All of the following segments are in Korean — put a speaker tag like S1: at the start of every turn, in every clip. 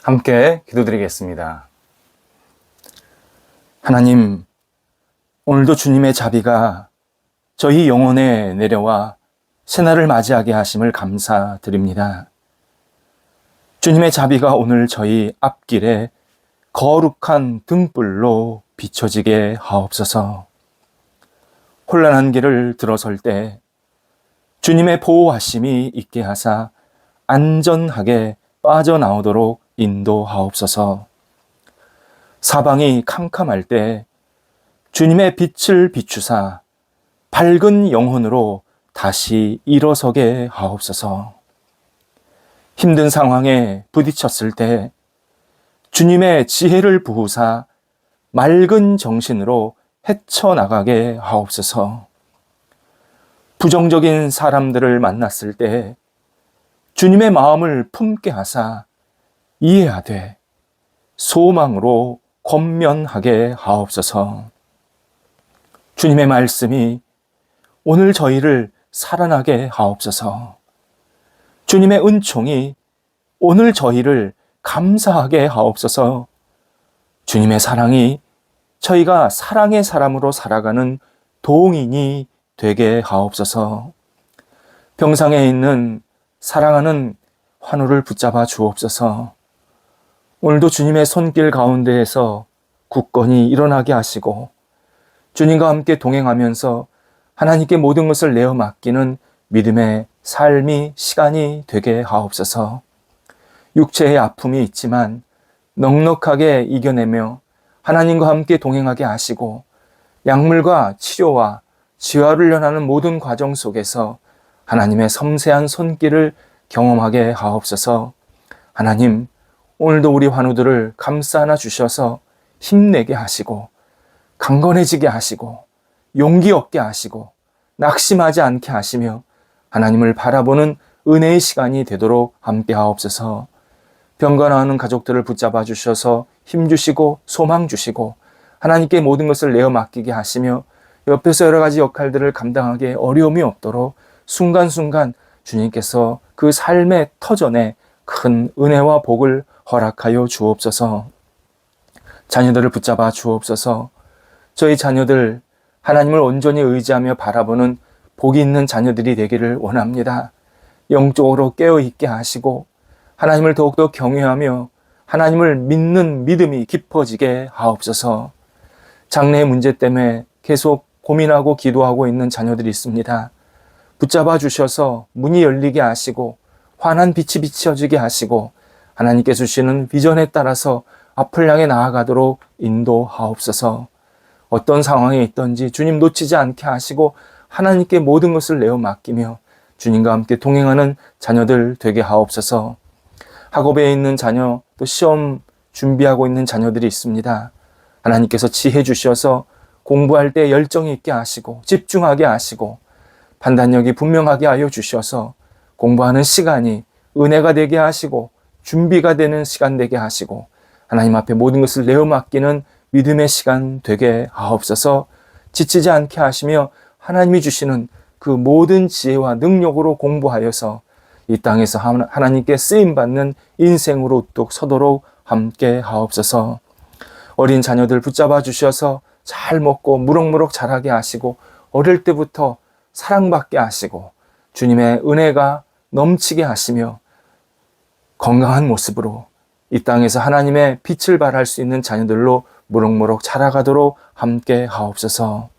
S1: 함께 기도드리겠습니다. 하나님, 오늘도 주님의 자비가 저희 영혼에 내려와 새날을 맞이하게 하심을 감사드립니다. 주님의 자비가 오늘 저희 앞길에 거룩한 등불로 비춰지게 하옵소서. 혼란한 길을 들어설 때 주님의 보호하심이 있게 하사 안전하게 빠져나오도록 인도하옵소서. 사방이 캄캄할 때 주님의 빛을 비추사 밝은 영혼으로 다시 일어서게 하옵소서. 힘든 상황에 부딪혔을 때 주님의 지혜를 부으사 맑은 정신으로 헤쳐나가게 하옵소서. 부정적인 사람들을 만났을 때 주님의 마음을 품게 하사 이해하되 소망으로 권면하게 하옵소서. 주님의 말씀이 오늘 저희를 살아나게 하옵소서. 주님의 은총이 오늘 저희를 감사하게 하옵소서. 주님의 사랑이 저희가 사랑의 사람으로 살아가는 동인이 되게 하옵소서. 병상에 있는 사랑하는 환우를 붙잡아 주옵소서. 오늘도 주님의 손길 가운데에서 굳건히 일어나게 하시고 주님과 함께 동행하면서 하나님께 모든 것을 내어 맡기는 믿음의 삶이 시간이 되게 하옵소서. 육체의 아픔이 있지만 넉넉하게 이겨내며 하나님과 함께 동행하게 하시고 약물과 치료와 재활훈련하는 모든 과정 속에서 하나님의 섬세한 손길을 경험하게 하옵소서. 하나님, 오늘도 우리 환우들을 감싸 안아 주셔서 힘내게 하시고 강건해지게 하시고 용기 얻게 하시고 낙심하지 않게 하시며 하나님을 바라보는 은혜의 시간이 되도록 함께 하옵소서. 병거나하는 가족들을 붙잡아 주셔서 힘 주시고 소망 주시고 하나님께 모든 것을 내어 맡기게 하시며 옆에서 여러 가지 역할들을 감당하기에 어려움이 없도록 순간순간 주님께서 그 삶의 터전에 큰 은혜와 복을 허락하여 주옵소서. 자녀들을 붙잡아 주옵소서. 저희 자녀들 하나님을 온전히 의지하며 바라보는 복이 있는 자녀들이 되기를 원합니다. 영적으로 깨어있게 하시고 하나님을 더욱더 경외하며 하나님을 믿는 믿음이 깊어지게 하옵소서. 장래의 문제 때문에 계속 고민하고 기도하고 있는 자녀들이 있습니다. 붙잡아 주셔서 문이 열리게 하시고 환한 빛이 비춰지게 하시고 하나님께 주시는 비전에 따라서 앞을 향해 나아가도록 인도하옵소서. 어떤 상황에 있든지 주님 놓치지 않게 하시고 하나님께 모든 것을 내어 맡기며 주님과 함께 동행하는 자녀들 되게 하옵소서. 학업에 있는 자녀, 또 시험 준비하고 있는 자녀들이 있습니다. 하나님께서 지혜 주셔서 공부할 때 열정이 있게 하시고 집중하게 하시고 판단력이 분명하게 하여 주셔서 공부하는 시간이 은혜가 되게 하시고 준비가 되는 시간 되게 하시고 하나님 앞에 모든 것을 내어 맡기는 믿음의 시간 되게 하옵소서. 지치지 않게 하시며 하나님이 주시는 그 모든 지혜와 능력으로 공부하여서 이 땅에서 하나님께 쓰임받는 인생으로 우뚝 서도록 함께 하옵소서. 어린 자녀들 붙잡아 주셔서 잘 먹고 무럭무럭 자라게 하시고 어릴 때부터 사랑받게 하시고 주님의 은혜가 넘치게 하시며 건강한 모습으로 이 땅에서 하나님의 빛을 발할 수 있는 자녀들로 무럭무럭 자라가도록 함께 하옵소서.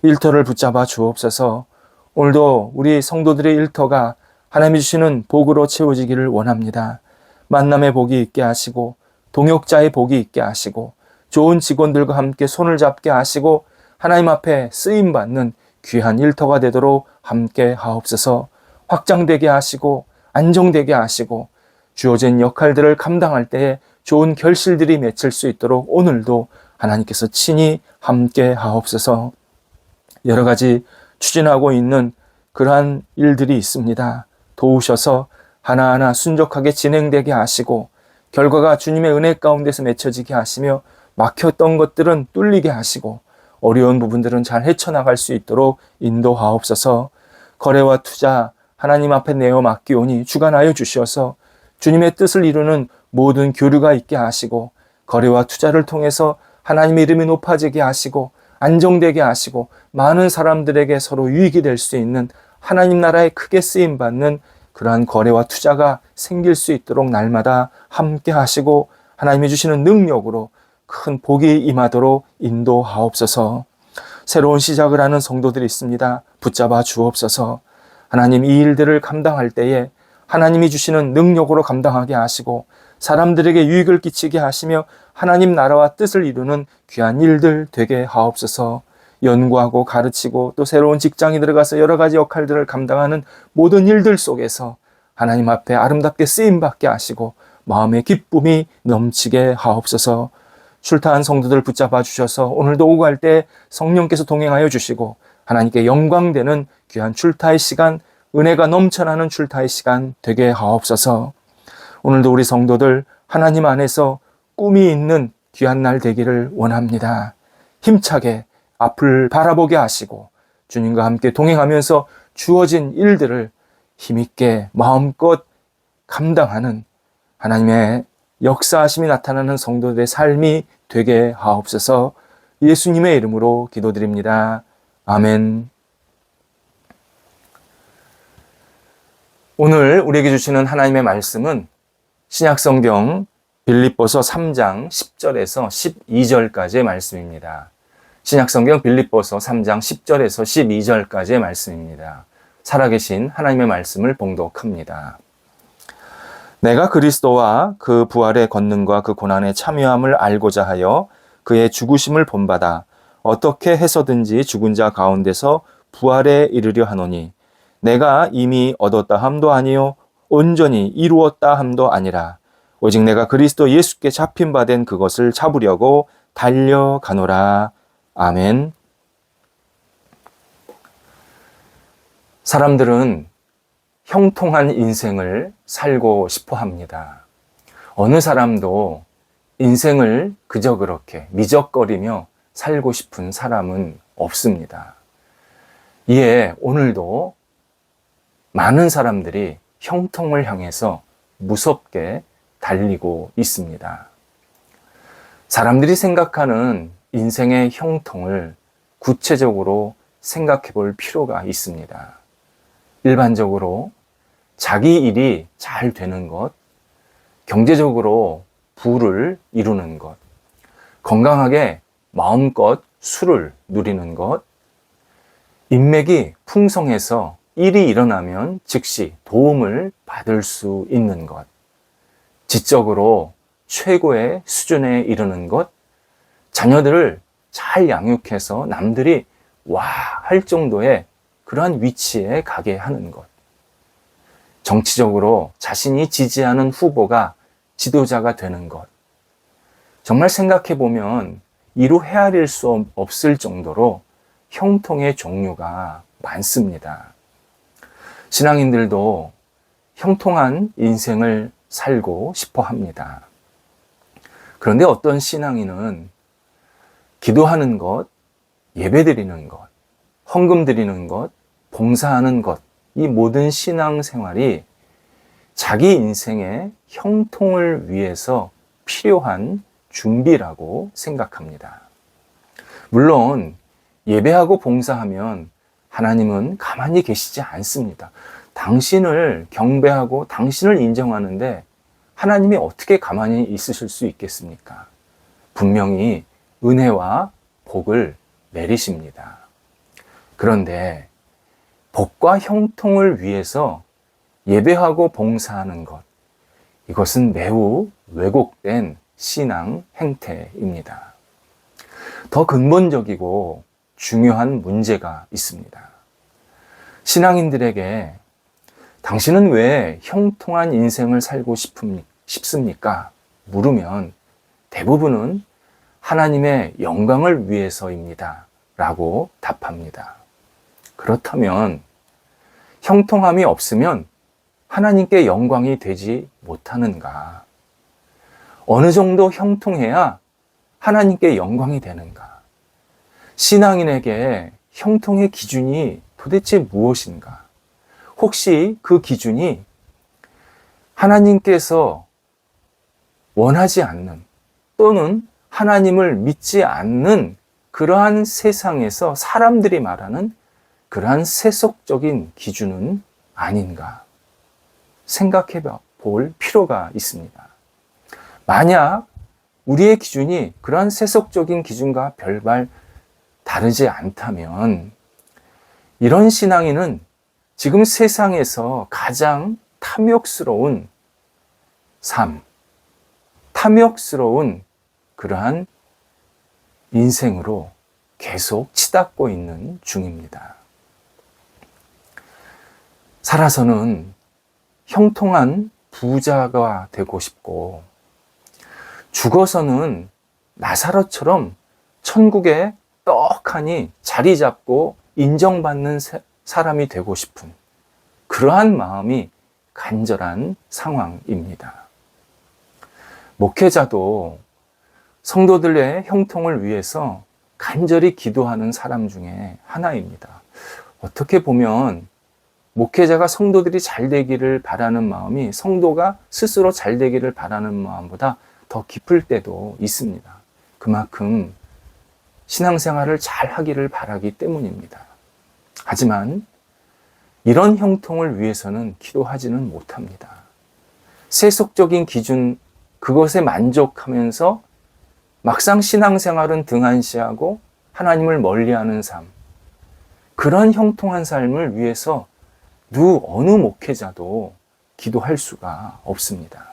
S1: 일터를 붙잡아 주옵소서. 오늘도 우리 성도들의 일터가 하나님이 주시는 복으로 채워지기를 원합니다. 만남의 복이 있게 하시고 동역자의 복이 있게 하시고 좋은 직원들과 함께 손을 잡게 하시고 하나님 앞에 쓰임받는 귀한 일터가 되도록 함께 하옵소서. 확장되게 하시고 안정되게 하시고 주어진 역할들을 감당할 때에 좋은 결실들이 맺힐 수 있도록 오늘도 하나님께서 친히 함께 하옵소서. 여러 가지 추진하고 있는 그러한 일들이 있습니다. 도우셔서 하나하나 순적하게 진행되게 하시고 결과가 주님의 은혜 가운데서 맺혀지게 하시며 막혔던 것들은 뚫리게 하시고 어려운 부분들은 잘 헤쳐나갈 수 있도록 인도하옵소서. 거래와 투자 하나님 앞에 내어 맡기오니 주관하여 주셔서 주님의 뜻을 이루는 모든 교류가 있게 하시고 거래와 투자를 통해서 하나님의 이름이 높아지게 하시고 안정되게 하시고 많은 사람들에게 서로 유익이 될 수 있는 하나님 나라에 크게 쓰임받는 그러한 거래와 투자가 생길 수 있도록 날마다 함께 하시고 하나님이 주시는 능력으로 큰 복이 임하도록 인도하옵소서. 새로운 시작을 하는 성도들이 있습니다. 붙잡아 주옵소서. 하나님, 이 일들을 감당할 때에 하나님이 주시는 능력으로 감당하게 하시고 사람들에게 유익을 끼치게 하시며 하나님 나라와 뜻을 이루는 귀한 일들 되게 하옵소서. 연구하고 가르치고 또 새로운 직장에 들어가서 여러 가지 역할들을 감당하는 모든 일들 속에서 하나님 앞에 아름답게 쓰임받게 하시고 마음의 기쁨이 넘치게 하옵소서. 출타한 성도들 붙잡아 주셔서 오늘도 오고 갈 때 성령께서 동행하여 주시고 하나님께 영광되는 귀한 출타의 시간, 은혜가 넘쳐나는 출타의 시간 되게 하옵소서. 오늘도 우리 성도들 하나님 안에서 꿈이 있는 귀한 날 되기를 원합니다. 힘차게 앞을 바라보게 하시고 주님과 함께 동행하면서 주어진 일들을 힘있게 마음껏 감당하는 하나님의 역사하심이 나타나는 성도들의 삶이 되게 하옵소서. 예수님의 이름으로 기도드립니다. 아멘. 오늘 우리에게 주시는 하나님의 말씀은 신약성경 빌립보서 3장 10절에서 12절까지의 말씀입니다. 신약성경 빌립보서 3장 10절에서 12절까지의 말씀입니다. 살아계신 하나님의 말씀을 봉독합니다. 내가 그리스도와 그 부활의 권능과 그 고난의 참여함을 알고자 하여 그의 죽으심을 본받아 어떻게 해서든지 죽은 자 가운데서 부활에 이르려 하노니 내가 이미 얻었다 함도 아니요 온전히 이루었다 함도 아니라 오직 내가 그리스도 예수께 잡힌 바 된 그것을 잡으려고 달려가노라. 아멘. 사람들은 형통한 인생을 살고 싶어 합니다. 어느 사람도 인생을 그저 그렇게 미적거리며 살고 싶은 사람은 없습니다. 이에 오늘도 많은 사람들이 형통을 향해서 무섭게 달리고 있습니다. 사람들이 생각하는 인생의 형통을 구체적으로 생각해 볼 필요가 있습니다. 일반적으로 자기 일이 잘 되는 것, 경제적으로 부를 이루는 것, 건강하게 마음껏 수를 누리는 것, 인맥이 풍성해서 일이 일어나면 즉시 도움을 받을 수 있는 것, 지적으로 최고의 수준에 이르는 것, 자녀들을 잘 양육해서 남들이 와 할 정도의 그러한 위치에 가게 하는 것, 정치적으로 자신이 지지하는 후보가 지도자가 되는 것, 정말 생각해 보면 이루 헤아릴 수 없을 정도로 형통의 종류가 많습니다. 신앙인들도 형통한 인생을 살고 싶어 합니다. 그런데 어떤 신앙인은 기도하는 것, 예배드리는 것, 헌금 드리는 것, 봉사하는 것, 이 모든 신앙생활이 자기 인생의 형통을 위해서 필요한 준비라고 생각합니다. 물론 예배하고 봉사하면 하나님은 가만히 계시지 않습니다. 당신을 경배하고 당신을 인정하는데 하나님이 어떻게 가만히 있으실 수 있겠습니까? 분명히 은혜와 복을 내리십니다. 그런데 복과 형통을 위해서 예배하고 봉사하는 것, 이것은 매우 왜곡된 신앙 행태입니다. 더 근본적이고 중요한 문제가 있습니다. 신앙인들에게 당신은 왜 형통한 인생을 살고 싶습니까? 물으면 대부분은 하나님의 영광을 위해서입니다. 라고 답합니다. 그렇다면 형통함이 없으면 하나님께 영광이 되지 못하는가? 어느 정도 형통해야 하나님께 영광이 되는가? 신앙인에게 형통의 기준이 도대체 무엇인가? 혹시 그 기준이 하나님께서 원하지 않는 또는 하나님을 믿지 않는 그러한 세상에서 사람들이 말하는 그러한 세속적인 기준은 아닌가 생각해 볼 필요가 있습니다. 만약 우리의 기준이 그러한 세속적인 기준과 별반 다르지 않다면 이런 신앙인은 지금 세상에서 가장 탐욕스러운 삶, 탐욕스러운 그러한 인생으로 계속 치닫고 있는 중입니다. 살아서는 형통한 부자가 되고 싶고 죽어서는 나사로처럼 천국에 떡하니 자리 잡고 인정받는 사람이 되고 싶은 그러한 마음이 간절한 상황입니다. 목회자도 성도들의 형통을 위해서 간절히 기도하는 사람 중에 하나입니다. 어떻게 보면 목회자가 성도들이 잘 되기를 바라는 마음이 성도가 스스로 잘 되기를 바라는 마음보다 더 깊을 때도 있습니다. 그만큼 신앙생활을 잘 하기를 바라기 때문입니다. 하지만 이런 형통을 위해서는 기도하지는 못합니다. 세속적인 기준, 그것에 만족하면서 막상 신앙생활은 등한시하고 하나님을 멀리하는 삶, 그런 형통한 삶을 위해서 어느 목회자도 기도할 수가 없습니다.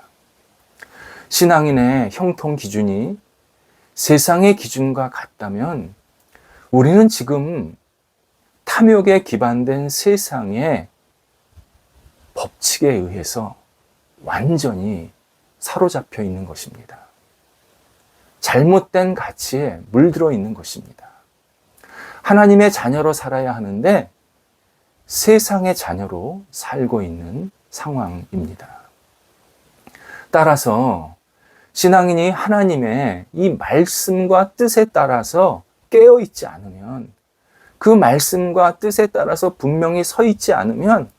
S1: 신앙인의 형통 기준이 세상의 기준과 같다면 우리는 지금 탐욕에 기반된 세상의 법칙에 의해서 완전히 사로잡혀 있는 것입니다. 잘못된 가치에 물들어 있는 것입니다. 하나님의 자녀로 살아야 하는데 세상의 자녀로 살고 있는 상황입니다. 따라서 신앙인이 하나님의 이 말씀과 뜻에 따라서 깨어 있지 않으면, 그 말씀과 뜻에 따라서 분명히 서 있지 않으면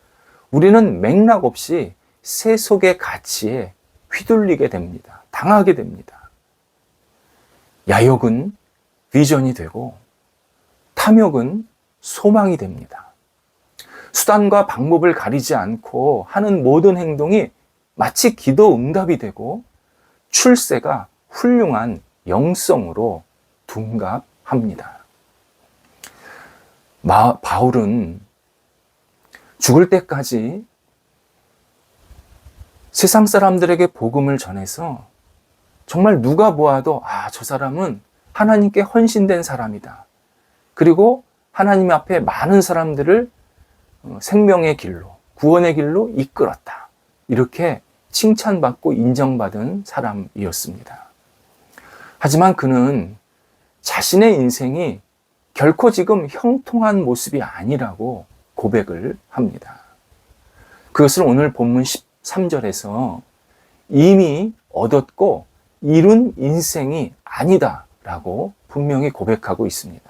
S1: 우리는 맥락 없이 세속의 가치에 휘둘리게 됩니다. 당하게 됩니다. 야욕은 비전이 되고 탐욕은 소망이 됩니다. 수단과 방법을 가리지 않고 하는 모든 행동이 마치 기도 응답이 되고 출세가 훌륭한 영성으로 둔갑합니다. 바울은 죽을 때까지 세상 사람들에게 복음을 전해서 정말 누가 보아도 저 사람은 하나님께 헌신된 사람이다. 그리고 하나님 앞에 많은 사람들을 생명의 길로, 구원의 길로 이끌었다. 이렇게 칭찬받고 인정받은 사람이었습니다. 하지만 그는 자신의 인생이 결코 지금 형통한 모습이 아니라고 고백을 합니다. 그것을 오늘 본문 13절에서 이미 얻었고 이룬 인생이 아니다라고 분명히 고백하고 있습니다.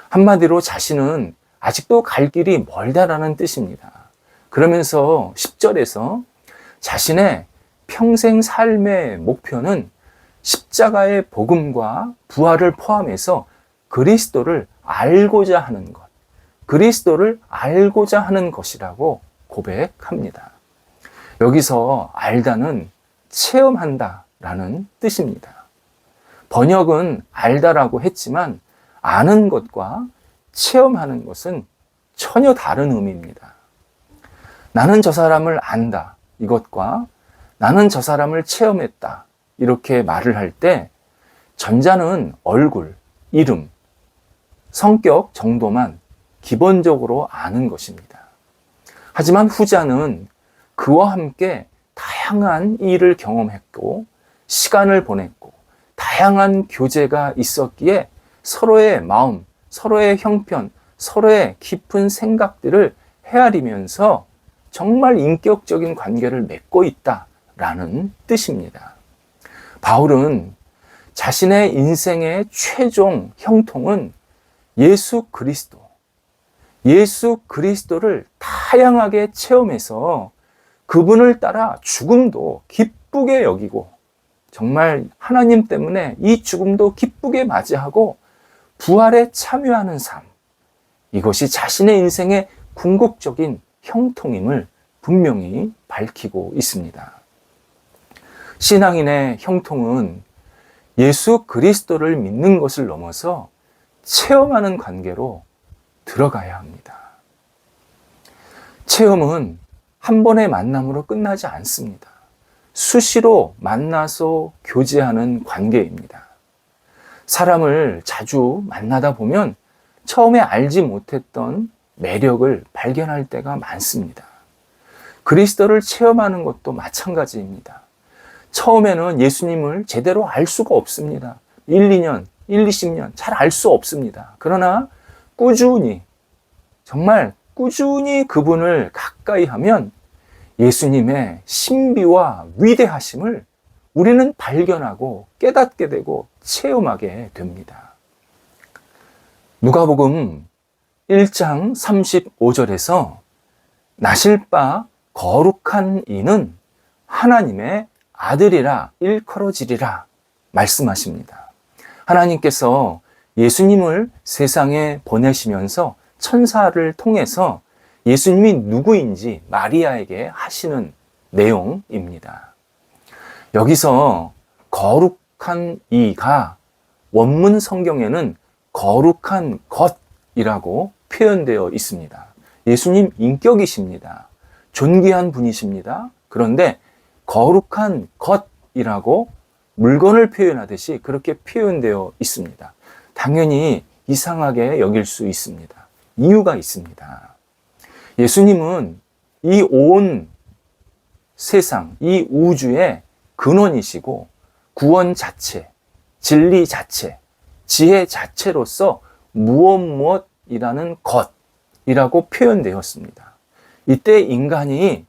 S1: 한마디로 자신은 아직도 갈 길이 멀다라는 뜻입니다. 그러면서 10절에서 자신의 평생 삶의 목표는 십자가의 복음과 부활을 포함해서 그리스도를 알고자 하는 것, 그리스도를 알고자 하는 것이라고 고백합니다. 여기서 알다는 체험한다라는 뜻입니다. 번역은 알다라고 했지만 아는 것과 체험하는 것은 전혀 다른 의미입니다. 나는 저 사람을 안다, 이것과 나는 저 사람을 체험했다, 이렇게 말을 할 때 전자는 얼굴, 이름, 성격 정도만 기본적으로 아는 것입니다. 하지만 후자는 그와 함께 다양한 일을 경험했고 시간을 보냈고 다양한 교제가 있었기에 서로의 마음, 서로의 형편, 서로의 깊은 생각들을 헤아리면서 정말 인격적인 관계를 맺고 있다라는 뜻입니다. 바울은 자신의 인생의 최종 형통은 예수 그리스도를 다양하게 체험해서 그분을 따라 죽음도 기쁘게 여기고 정말 하나님 때문에 이 죽음도 기쁘게 맞이하고 부활에 참여하는 삶, 이것이 자신의 인생의 궁극적인 형통임을 분명히 밝히고 있습니다. 신앙인의 형통은 예수 그리스도를 믿는 것을 넘어서 체험하는 관계로 들어가야 합니다. 체험은 한 번의 만남으로 끝나지 않습니다. 수시로 만나서 교제하는 관계입니다. 사람을 자주 만나다 보면 처음에 알지 못했던 매력을 발견할 때가 많습니다. 그리스도를 체험하는 것도 마찬가지입니다. 처음에는 예수님을 제대로 알 수가 없습니다. 1, 20년 잘 알 수 없습니다. 그러나 꾸준히, 정말 꾸준히 그분을 가까이 하면 예수님의 신비와 위대하심을 우리는 발견하고 깨닫게 되고 체험하게 됩니다. 누가복음 1장 35절에서 나실 바 거룩한 이는 하나님의 아들이라 일컬어지리라 말씀하십니다. 하나님께서 예수님을 세상에 보내시면서 천사를 통해서 예수님이 누구인지 마리아에게 하시는 내용입니다. 여기서 거룩한 이가 원문 성경에는 거룩한 것이라고 표현되어 있습니다. 예수님 인격이십니다. 존귀한 분이십니다. 그런데 거룩한 것이라고 물건을 표현하듯이 그렇게 표현되어 있습니다. 당연히 이상하게 여길 수 있습니다. 이유가 있습니다. 예수님은 이 온 세상, 이 우주의 근원이시고 구원 자체, 진리 자체, 지혜 자체로서 무엇이라는 것이라고 표현되었습니다. 이때 인간이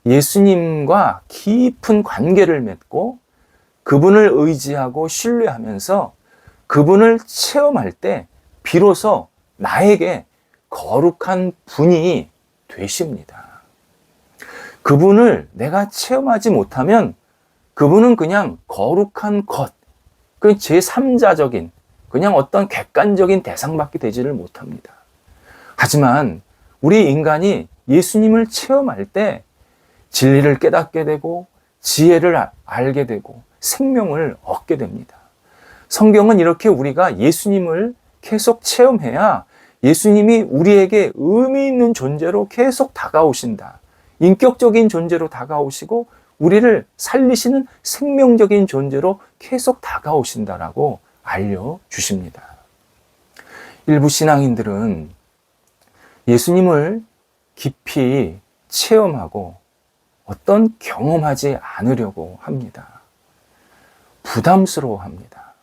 S1: 예수님과 깊은 관계를 맺고 그분을 의지하고 신뢰하면서 그분을 체험할 때 비로소 나에게 거룩한 분이 되십니다. 그분을 내가 체험하지 못하면 그분은 그냥 거룩한 것, 그 제3자적인 그냥 어떤 객관적인 대상밖에 되지를 못합니다. 하지만 우리 인간이 예수님을 체험할 때 진리를 깨닫게 되고 지혜를 알게 되고 생명을 얻게 됩니다. 성경은 이렇게 우리가 예수님을 계속 체험해야 예수님이 우리에게 의미 있는 존재로 계속 다가오신다. 인격적인 존재로 다가오시고 우리를 살리시는 생명적인 존재로 계속 다가오신다라고 알려주십니다. 일부 신앙인들은 예수님을 깊이 체험하고 어떤 경험하지 않으려고 합니다. 부담스러워합니다.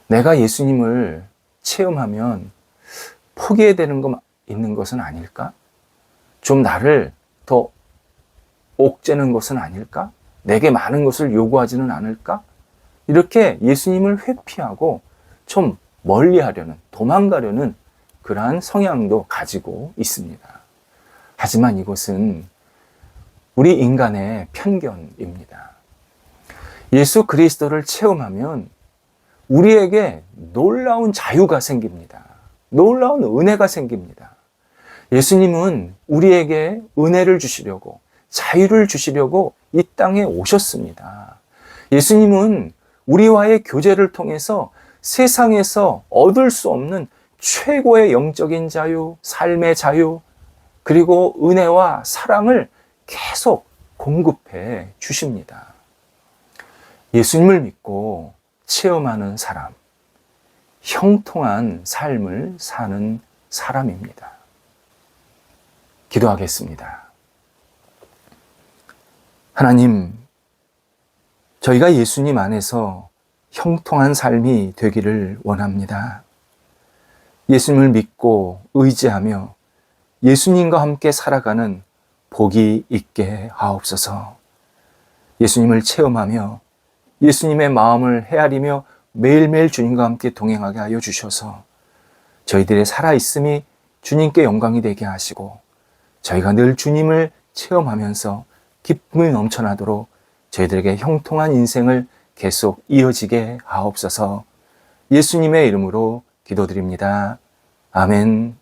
S1: 내가 예수님을 체험하면 포기해야 되는 거 있는 것은 아닐까? 좀 나를 더 옥죄는 것은 아닐까? 내게 많은 것을 요구하지는 않을까? 이렇게 예수님을 회피하고 좀 멀리하려는, 도망가려는 그러한 성향도 가지고 있습니다. 하지만 이것은 우리 인간의 편견입니다. 예수 그리스도를 체험하면 우리에게 놀라운 자유가 생깁니다. 놀라운 은혜가 생깁니다. 예수님은 우리에게 은혜를 주시려고, 자유를 주시려고 이 땅에 오셨습니다. 예수님은 우리와의 교제를 통해서 세상에서 얻을 수 없는 최고의 영적인 자유, 삶의 자유, 그리고 은혜와 사랑을 계속 공급해 주십니다. 예수님을 믿고 체험하는 사람, 형통한 삶을 사는 사람입니다. 기도하겠습니다. 하나님, 저희가 예수님 안에서 형통한 삶이 되기를 원합니다. 예수님을 믿고 의지하며 예수님과 함께 살아가는 복이 있게 하옵소서. 예수님을 체험하며 예수님의 마음을 헤아리며 매일매일 주님과 함께 동행하게 하여 주셔서 저희들의 살아있음이 주님께 영광이 되게 하시고 저희가 늘 주님을 체험하면서 기쁨이 넘쳐나도록 저희들에게 형통한 인생을 계속 이어지게 하옵소서. 예수님의 이름으로 기도드립니다. 아멘.